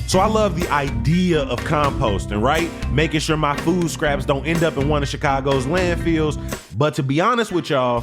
So I love the idea of composting, right? Making sure my food scraps don't end up in one of Chicago's landfills. But to be honest with y'all,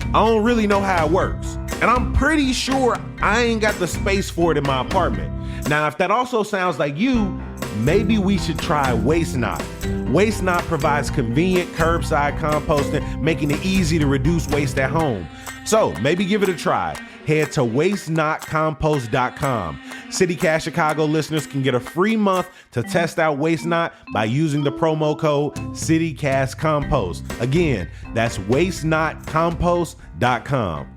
I don't really know how it works. And I'm pretty sure I ain't got the space for it in my apartment. Now, if that also sounds like you, maybe we should try Waste Not. Waste Not provides convenient curbside composting, making it easy to reduce waste at home. So maybe give it a try. Head to wastenotcompost.com. CityCast Chicago listeners can get a free month to test out Waste Not by using the promo code CityCastCompost. Again, that's wastenotcompost.com.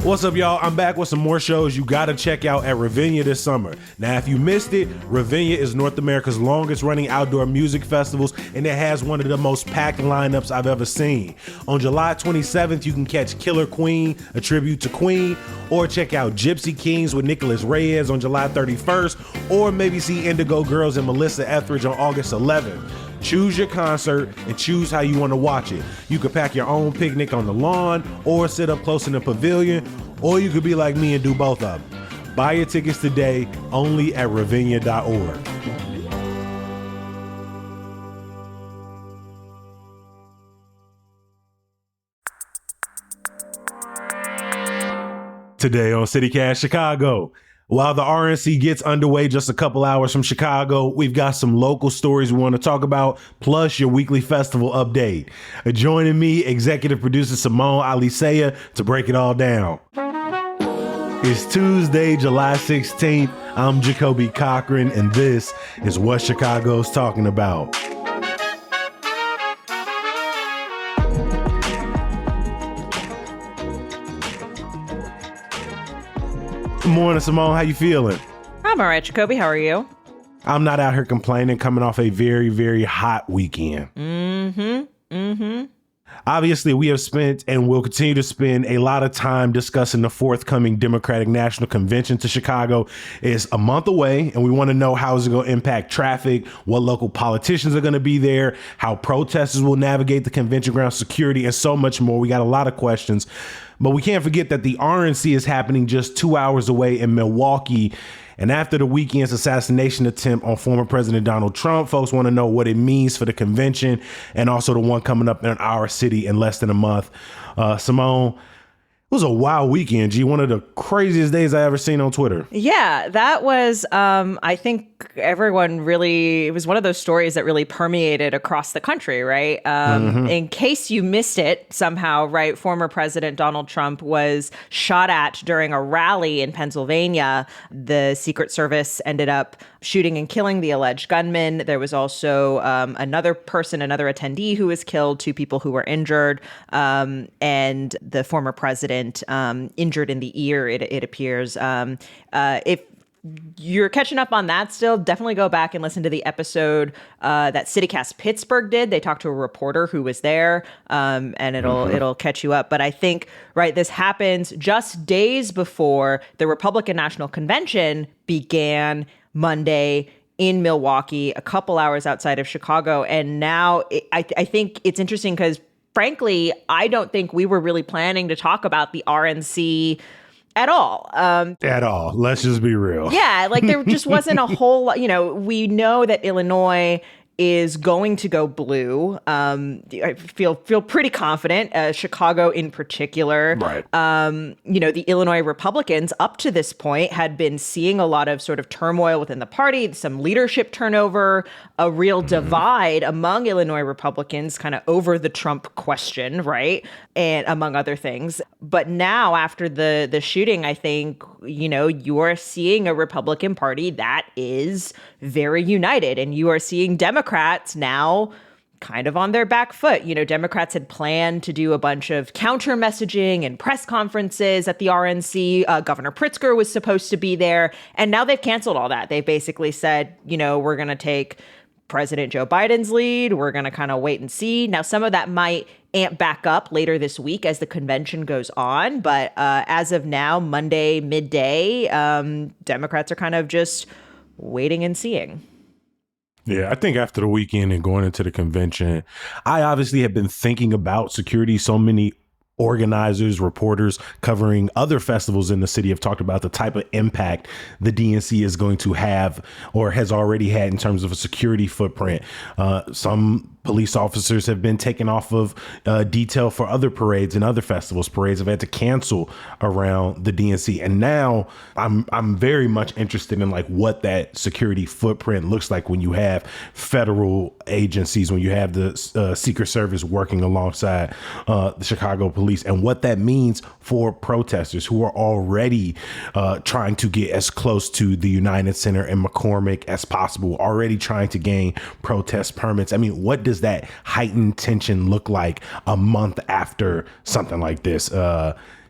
What's up, y'all? I'm back with some more shows you gotta check out at Ravinia this summer. Now, if you missed it, Ravinia is North America's longest running outdoor music festivals, and it has one of the most packed lineups I've ever seen. On July 27th, you can catch Killer Queen, a tribute to Queen, or check out Gypsy Kings with Nicholas Reyes on July 31st, or maybe see Indigo Girls and Melissa Etheridge on August 11th. Choose your concert and choose how you want to watch it. You could pack your own picnic on the lawn or sit up close in the pavilion, or you could be like me and do both of them. Buy your tickets today only at ravinia.org. Today on CityCast Chicago. While the RNC gets underway just a couple hours from Chicago, we've got some local stories we want to talk about, plus your weekly festival update. Joining me, executive producer Simone Alicea to break it all down. It's Tuesday, July 16th. I'm Jacoby Cochran, and this is what Chicago's talking about. Good morning, Simone. How you feeling? I'm all right, Jacoby. How are you? I'm not out here complaining, coming off a very, very hot weekend. Obviously, we have spent and will continue to spend a lot of time discussing the forthcoming Democratic National Convention to Chicago. It's a month away, and we want to know how is it going to impact traffic, what local politicians are going to be there, how protesters will navigate the convention ground security, and so much more. We got a lot of questions. But we can't forget that the RNC is happening just 2 hours away in Milwaukee. And after the weekend's assassination attempt on former President Donald Trump, folks want to know what it means for the convention and also the one coming up in our city in less than a month. Simone, it was a wild weekend, G. One of the craziest days I ever seen on Twitter. Yeah, that was, I think everyone really, it was one of those stories that really permeated across the country, right? In case you missed it somehow, right, former President Donald Trump was shot at during a rally in Pennsylvania. The Secret Service ended up shooting and killing the alleged gunman. There was also another attendee who was killed, 2 people who were injured, and the former president injured in the ear, it appears. If you're catching up on that still, definitely go back and listen to the episode that CityCast Pittsburgh did. They talked to a reporter who was there, and it'll catch you up. But I think, right, this happens just days before the Republican National Convention began Monday in Milwaukee, a couple hours outside of Chicago. And now I think it's interesting because, frankly, I don't think we were really planning to talk about the RNC at all. At all. Let's just be real. Yeah, like there just wasn't a whole lot. We know that Illinois is going to go blue. I feel pretty confident. Chicago in particular. Right. The Illinois Republicans up to this point had been seeing a lot of sort of turmoil within the party, some leadership turnover, a real divide among Illinois Republicans kind of over the Trump question, right? And among other things. But now after the shooting, I think, you are seeing a Republican Party that is very united, and you are seeing Democrats now kind of on their back foot. Democrats had planned to do a bunch of counter messaging and press conferences at the RNC. Governor Pritzker was supposed to be there, and now they've canceled all that. They basically said, we're going to take President Joe Biden's lead. We're going to kind of wait and see. Now, some of that might amp back up later this week as the convention goes on. But as of now, Monday midday, Democrats are kind of just waiting and seeing. Yeah, I think after the weekend and going into the convention, I obviously have been thinking about security so many organizers, reporters covering other festivals in the city have talked about the type of impact the DNC is going to have or has already had in terms of a security footprint. Some police officers have been taken off of detail for other parades and other festivals. Parades have had to cancel around the DNC. And now I'm very much interested in like what that security footprint looks like when you have federal agencies, when you have the Secret Service working alongside the Chicago police, and what that means for protesters who are already trying to get as close to the United Center and McCormick as possible, already trying to gain protest permits. I mean, what does that heightened tension look like a month after something like this?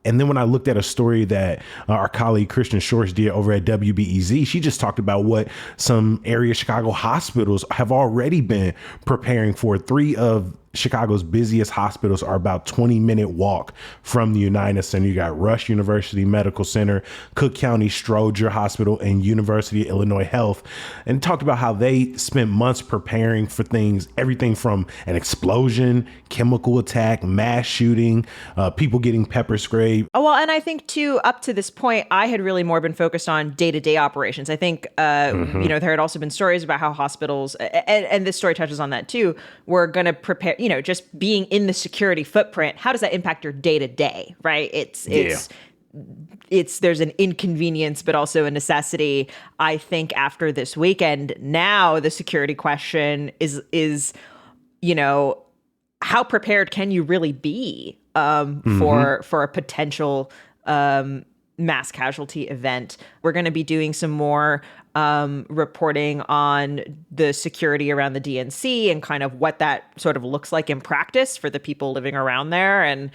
And then when I looked at a story that our colleague Christian Shorts did over at WBEZ, she just talked about what some area Chicago hospitals have already been preparing for. 3 of Chicago's busiest hospitals are about 20-minute walk from the United Center. You got Rush University Medical Center, Cook County Stroger Hospital, and University of Illinois Health, and talked about how they spent months preparing for things, everything from an explosion, chemical attack, mass shooting, people getting pepper sprayed. Oh, well, and I think too, up to this point, I had really more been focused on day-to-day operations. I think, there had also been stories about how hospitals, and this story touches on that too, were going to prepare, just being in the security footprint. How does that impact your day-to-day, right? There's an inconvenience, but also a necessity. I think after this weekend, now the security question is, how prepared can you really be for a potential mass casualty event? We're going to be doing some more reporting on the security around the DNC and kind of what that sort of looks like in practice for the people living around there, and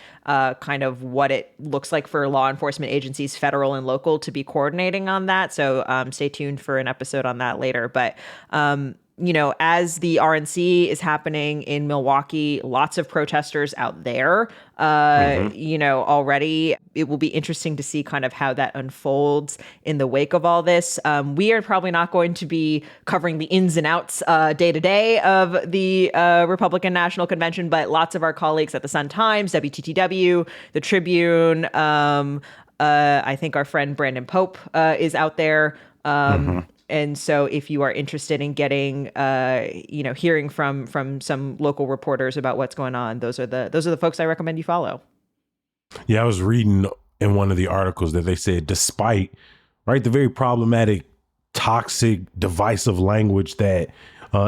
kind of what it looks like for law enforcement agencies, federal and local, to be coordinating on that. So stay tuned for an episode on that later. But as the RNC is happening in Milwaukee, lots of protesters out there, already. It will be interesting to see kind of how that unfolds in the wake of all this. We are probably not going to be covering the ins and outs day to day of the Republican National Convention, but lots of our colleagues at the Sun-Times, WTTW, the Tribune, I think our friend Brandon Pope is out there. And so if you are interested in getting, hearing from some local reporters about what's going on, those are the folks I recommend you follow. Yeah, I was reading in one of the articles that they said, despite the very problematic, toxic, divisive language that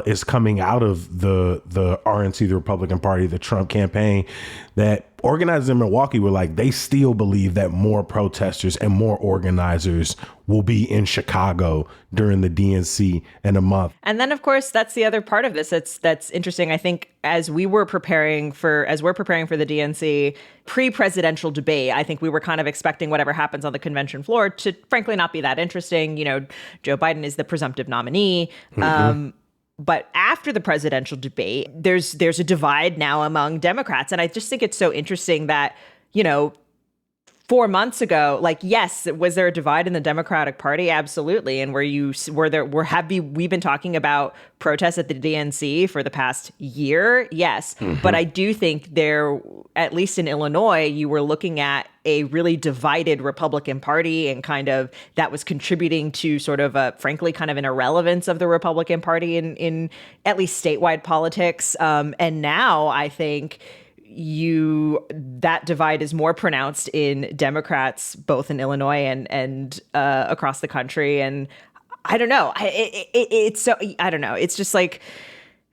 is coming out of the RNC, the Republican Party, the Trump campaign, that organizers in Milwaukee were like, they still believe that more protesters and more organizers will be in Chicago during the DNC in a month. And then, of course, that's the other part of this that's interesting. I think as we're preparing for the DNC pre-presidential debate, I think we were kind of expecting whatever happens on the convention floor to frankly not be that interesting. Joe Biden is the presumptive nominee. But after the presidential debate, there's a divide now among Democrats. And I just think it's so interesting that, 4 months ago, yes, was there a divide in the Democratic Party? Absolutely. And we've been talking about protests at the DNC for the past year? Yes. But I do think at least in Illinois, you were looking at a really divided Republican Party, and kind of that was contributing to sort of frankly, kind of an irrelevance of the Republican Party in at least statewide politics. And now I think that divide is more pronounced in Democrats, both in Illinois and across the country. And I don't know. I don't know. It's just like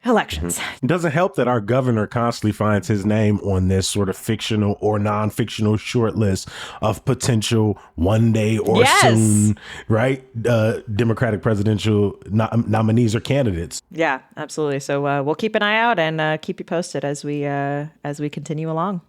elections. It doesn't help that our governor constantly finds his name on this sort of fictional or non-fictional short list of potential one day or soon, Democratic presidential nominees or candidates. Yeah, absolutely. So we'll keep an eye out and keep you posted as we continue along.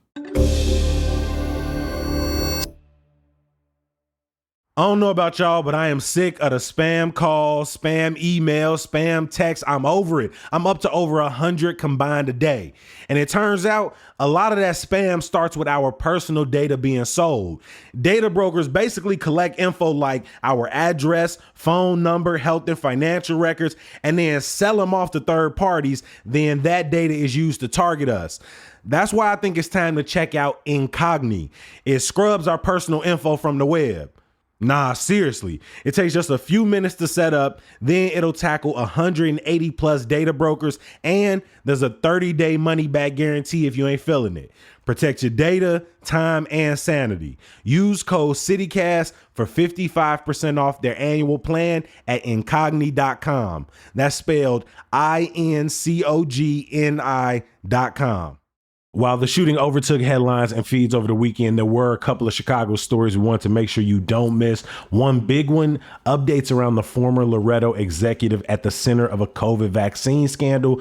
I don't know about y'all, but I am sick of the spam calls, spam emails, spam texts. I'm over it. I'm up to over 100 combined a day. And it turns out a lot of that spam starts with our personal data being sold. Data brokers basically collect info like our address, phone number, health and financial records, and then sell them off to third parties. Then that data is used to target us. That's why I think it's time to check out Incogni. It scrubs our personal info from the web. Nah, seriously. It takes just a few minutes to set up, then it'll tackle 180 plus data brokers, and there's a 30-day money-back guarantee if you ain't feeling it. Protect your data, time, and sanity. Use code CityCast for 55% off their annual plan at incogni.com. That's spelled INCOGNI.com. While the shooting overtook headlines and feeds over the weekend, there were a couple of Chicago stories we want to make sure you don't miss. One big one, updates around the former Loretto executive at the center of a COVID vaccine scandal.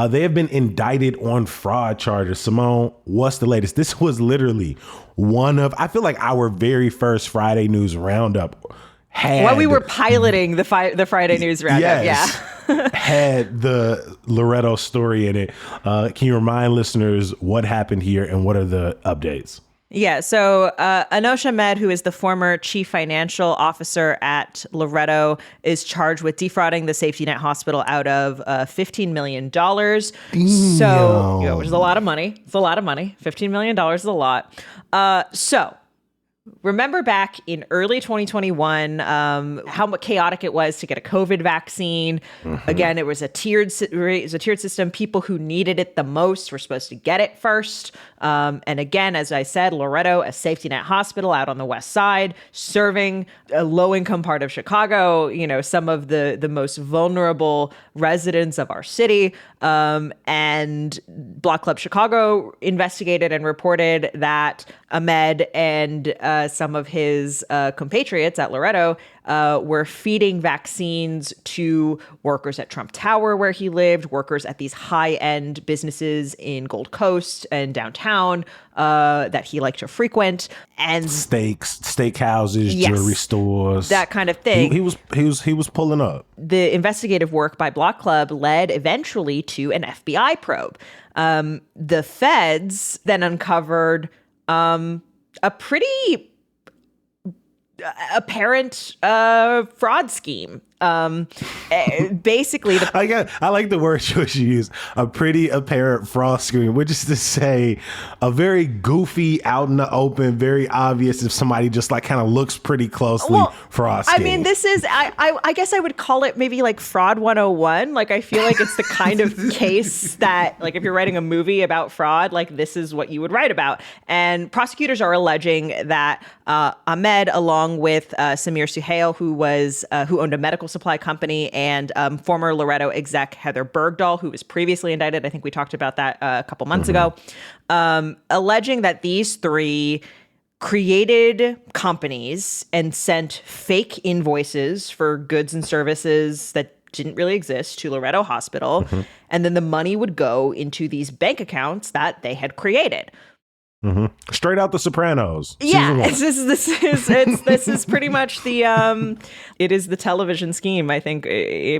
They have been indicted on fraud charges. Simone, what's the latest? This was literally I feel like our very first Friday News Roundup when we were piloting the Friday News Roundup. Yes. Yeah. Had the Loretto story in it. Can you remind listeners what happened here and what are the updates? Yeah, so Anosh Ahmed, who is the former chief financial officer at Loretto, is charged with defrauding the safety net hospital out of $15 million. So, which is a lot of money. It's a lot of money. $15 million is a lot. Remember back in early 2021, how chaotic it was to get a COVID vaccine. Mm-hmm. Again, it was a tiered system. People who needed it the most were supposed to get it first. And again, as I said, Loretto, a safety net hospital out on the west side, serving a low-income part of Chicago, some of the most vulnerable residents of our city. And Block Club Chicago investigated and reported that Ahmed and some of his compatriots at Loretto were feeding vaccines to workers at Trump Tower where he lived, workers at these high-end businesses in Gold Coast and downtown that he liked to frequent, and steakhouses, yes, jewelry stores, that kind of thing. He was pulling up. The investigative work by Block Club led eventually to an FBI probe. The feds then uncovered a pretty apparent fraud scheme. Basically, I like the word choice you use, a pretty apparent fraud scheme, which is to say a very goofy, out in the open, very obvious if somebody just like kind of looks pretty closely, fraud scheme. I mean, this is, I guess I would call it maybe like Fraud 101. Like, I feel like it's the kind of case that, like, if you're writing a movie about fraud, like, this is what you would write about. And prosecutors are alleging that Ahmed, along with Samir Suhail, who owned a medical supply company, and former Loretto exec Heather Bergdahl, who was previously indicted. I think we talked about that a couple months ago, alleging that these three created companies and sent fake invoices for goods and services that didn't really exist to Loretto Hospital. Mm-hmm. And then the money would go into these bank accounts that they had created. Mm-hmm. Straight out The Sopranos. Yeah, this is pretty much it is the television scheme, I think,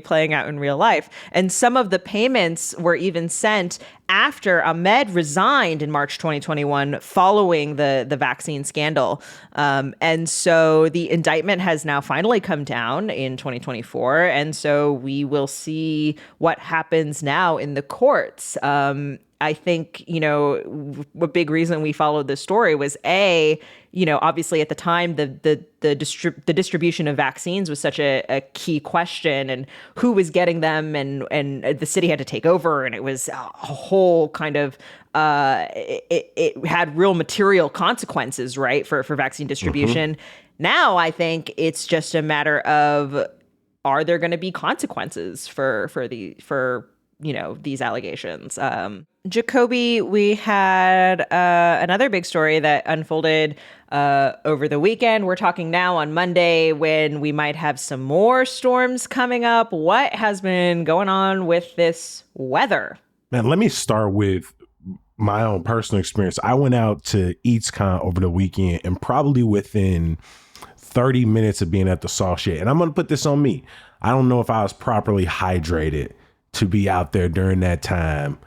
playing out in real life. And some of the payments were even sent after Ahmed resigned in March 2021 following the vaccine scandal. And so the indictment has now finally come down in 2024. And so we will see what happens now in the courts. I think, a big reason we followed this story was obviously at the time, the distribution of vaccines was such a key question, and who was getting them, and the city had to take over, and it was a whole kind of it had real material consequences, right, for vaccine distribution. Mm-hmm. Now I think it's just a matter of, are there going to be consequences for these allegations? Jacoby, we had another big story that unfolded over the weekend. We're talking now on Monday when we might have some more storms coming up. What has been going on with this weather? Man, let me start with my own personal experience. I went out to EatsCon over the weekend, and probably within 30 minutes of being at the Salt Shed. And I'm going to put this on me. I don't know if I was properly hydrated to be out there during that time,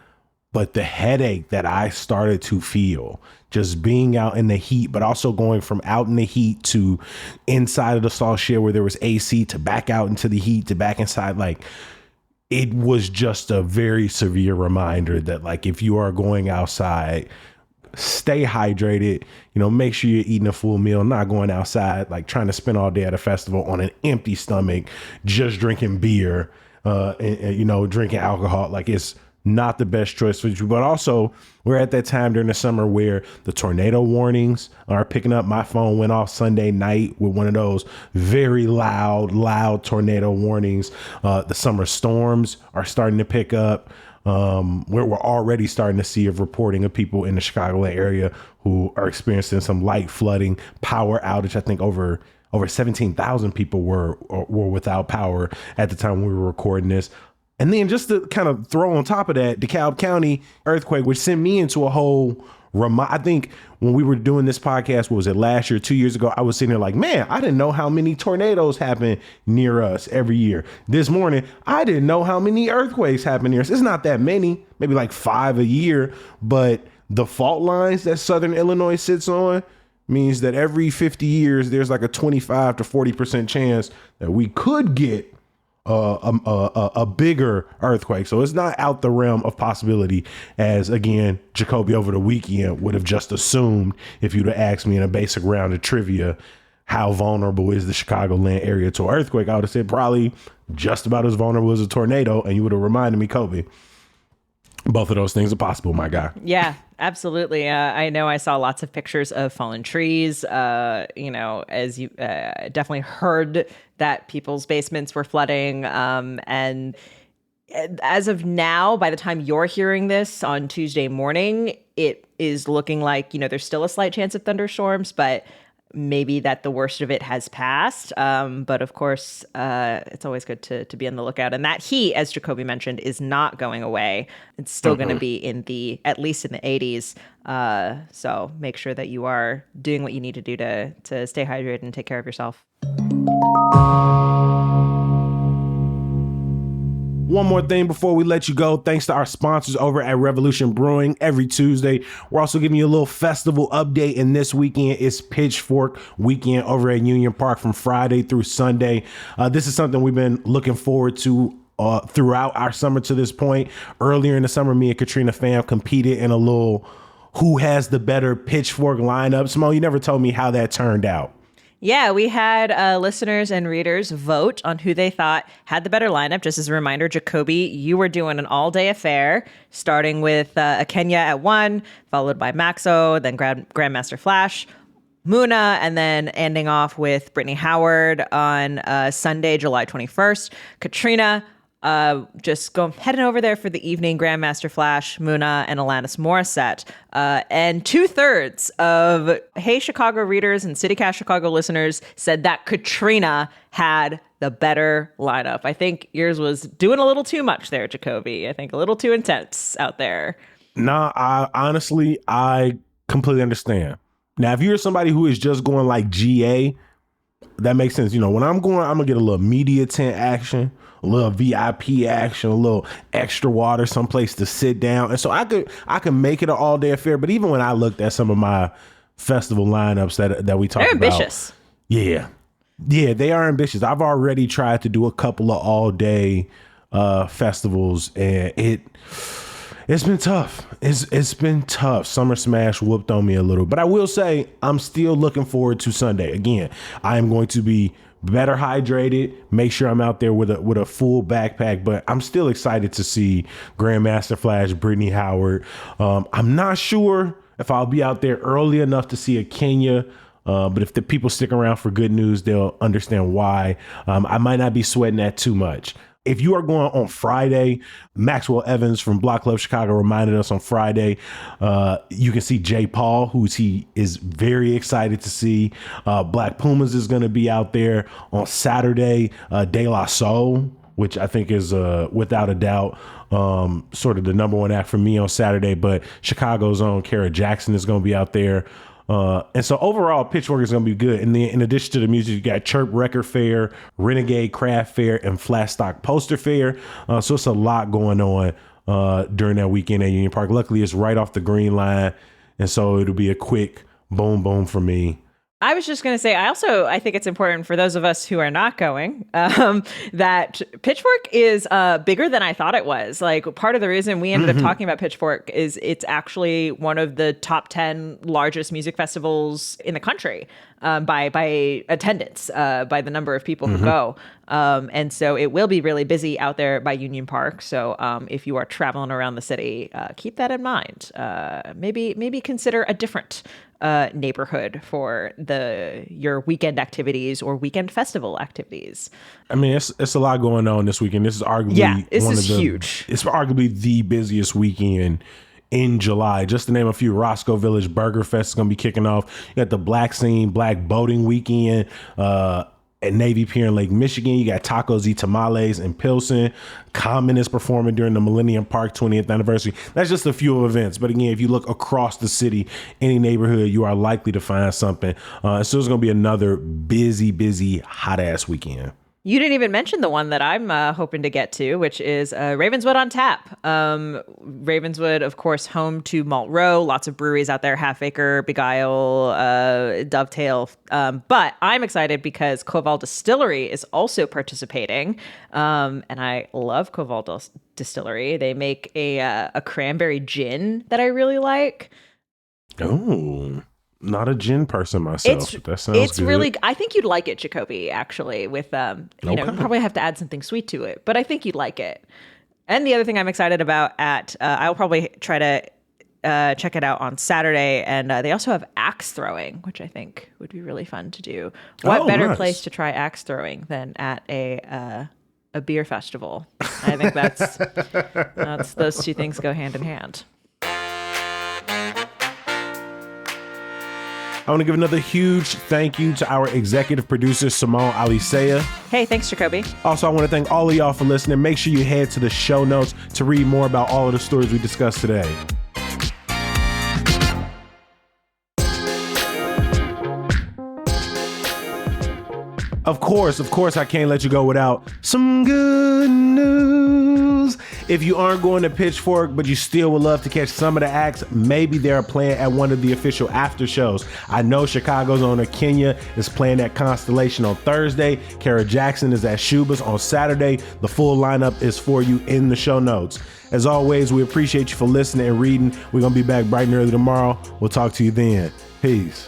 but the headache that I started to feel just being out in the heat, but also going from out in the heat to inside of the Salt Shed where there was AC to back out into the heat to back inside, like, it was just a very severe reminder that, like, if you are going outside, stay hydrated, make sure you're eating a full meal, not going outside, like trying to spend all day at a festival on an empty stomach, just drinking beer, and drinking alcohol. Like, it's not the best choice for you. But also, we're at that time during the summer where the tornado warnings are picking up. My phone went off Sunday night with one of those very loud tornado warnings. The summer storms are starting to pick up. We're already starting to see a reporting of people in the Chicagoland area who are experiencing some light flooding, power outage. I think over 17,000 people were without power at the time we were recording this. And then just to kind of throw on top of that, DeKalb County earthquake, which sent me into a whole I think when we were doing this podcast, what was it, last year, 2 years ago, I was sitting there like, man, I didn't know how many tornadoes happen near us every year. This morning, I didn't know how many earthquakes happen near us. It's not that many, maybe like 5 a year, but the fault lines that Southern Illinois sits on means that every 50 years, there's like a 25 to 40% chance that we could get a bigger earthquake. So it's not out the realm of possibility, as again, Jacoby over the weekend would have just assumed if you'd have asked me in a basic round of trivia, how vulnerable is the Chicagoland area to an earthquake? I would have said probably just about as vulnerable as a tornado. And you would have reminded me, Kobe, both of those things are possible, my guy. Yeah, absolutely. I know I saw lots of pictures of fallen trees. As you definitely heard that people's basements were flooding. And as of now, by the time you're hearing this on Tuesday morning, it is looking like, there's still a slight chance of thunderstorms, but maybe that the worst of it has passed. But of course, it's always good to be on the lookout. And that heat, as Jacoby mentioned, is not going away. It's still going to be at least in the 80s. So make sure that you are doing what you need to do to stay hydrated and take care of yourself. One more thing before we let you go. Thanks to our sponsors over at Revolution Brewing. Every Tuesday, we're also giving you a little festival update. And this weekend is Pitchfork Weekend over at Union Park from Friday through Sunday. This is something we've been looking forward to throughout our summer to this point. Earlier in the summer, me and Katrina Pham competed in a little who has the better pitchfork lineup. Simone, you never told me how that turned out. Yeah, we had listeners and readers vote on who they thought had the better lineup. Just as a reminder, Jacoby, you were doing an all-day affair, starting with Kenya at 1, followed by Maxo, then Grandmaster Flash, Muna, and then ending off with Brittany Howard on Sunday, July 21st. Katrina, just heading over there for the evening, Grandmaster Flash, Muna, and Alanis Morissette. And 2/3 of Hey Chicago readers and CityCast Chicago listeners said that Katrina had the better lineup. I think yours was doing a little too much there, Jacoby. I think a little too intense out there. Nah, I completely understand. Now, if you're somebody who is just going like GA, that makes sense. When I'm going, I'm gonna get a little media tent action, a little VIP action, a little extra water, someplace to sit down. And so I could make it an all day affair. But even when I looked at some of my festival lineups that we talked about, they're ambitious. Yeah, they are ambitious. I've already tried to do a couple of all day festivals, and it's been tough. It's been tough. Summer Smash whooped on me a little, but I will say I'm still looking forward to Sunday. Again, I am going to be better hydrated, make sure I'm out there with a full backpack, but I'm still excited to see Grandmaster Flash, Brittany Howard. I'm not sure if I'll be out there early enough to see a Kenya, but if the people stick around for good news, they'll understand why. I might not be sweating that too much. If you are going on Friday, Maxwell Evans from Block Club Chicago reminded us on Friday, you can see Jay Paul, he is very excited to see. Black Pumas is going to be out there on Saturday. De La Soul, which I think is without a doubt sort of the number one act for me on Saturday. But Chicago's own Kara Jackson is going to be out there. And so overall, Pitchfork is going to be good. And then in addition to the music, you got Chirp Record Fair, Renegade Craft Fair, and Flat Stock Poster Fair. So it's a lot going on during that weekend at Union Park. Luckily, it's right off the Green Line. And so it'll be a quick boom, boom for me. I was just going to say, I think it's important for those of us who are not going, that Pitchfork is bigger than I thought it was. Like, part of the reason we ended up talking about Pitchfork is it's actually one of the top 10 largest music festivals in the country by attendance, by the number of people who go. And so it will be really busy out there by Union Park. So if you are traveling around the city, keep that in mind. Maybe consider a different neighborhood for your weekend activities or weekend festival activities. I mean, it's a lot going on this weekend. This is arguably huge. It's arguably the busiest weekend in July. Just to name a few, Roscoe Village Burger Fest is going to be kicking off. You got the Black Scene Black Boating Weekend at Navy Pier in Lake Michigan. You got Tacos y Tamales in Pilsen. Common is performing during the Millennium Park 20th anniversary. That's just a few events. But again, if you look across the city, any neighborhood, you are likely to find something. So it's going to be another busy, hot ass weekend. You didn't even mention the one that I'm hoping to get to, which is Ravenswood on Tap. Ravenswood, of course, home to Malt Row. Lots of breweries out there, Half Acre, Beguile, Dovetail. But I'm excited because Koval Distillery is also participating. And I love Koval Distillery. They make a cranberry gin that I really like. Oh, not a gin person myself. But that sounds good. Really, I think you'd like it, Jacoby, actually, with, you probably have to add something sweet to it, but I think you'd like it. And the other thing I'm excited about I'll probably try to check it out on Saturday. And they also have axe throwing, which I think would be really fun to do. What better place to try axe throwing than at a beer festival? I think that's those two things go hand in hand. I want to give another huge thank you to our executive producer, Simone Alicea. Hey, thanks, Jacoby. Also, I want to thank all of y'all for listening. Make sure you head to the show notes to read more about all of the stories we discussed today. Of course, I can't let you go without some good news. If you aren't going to Pitchfork, but you still would love to catch some of the acts, maybe they're playing at one of the official after shows. I know Chicago's owner Kenya is playing at Constellation on Thursday. Kara Jackson is at Shuba's on Saturday. The full lineup is for you in the show notes. As always, we appreciate you for listening and reading. We're going to be back bright and early tomorrow. We'll talk to you then. Peace.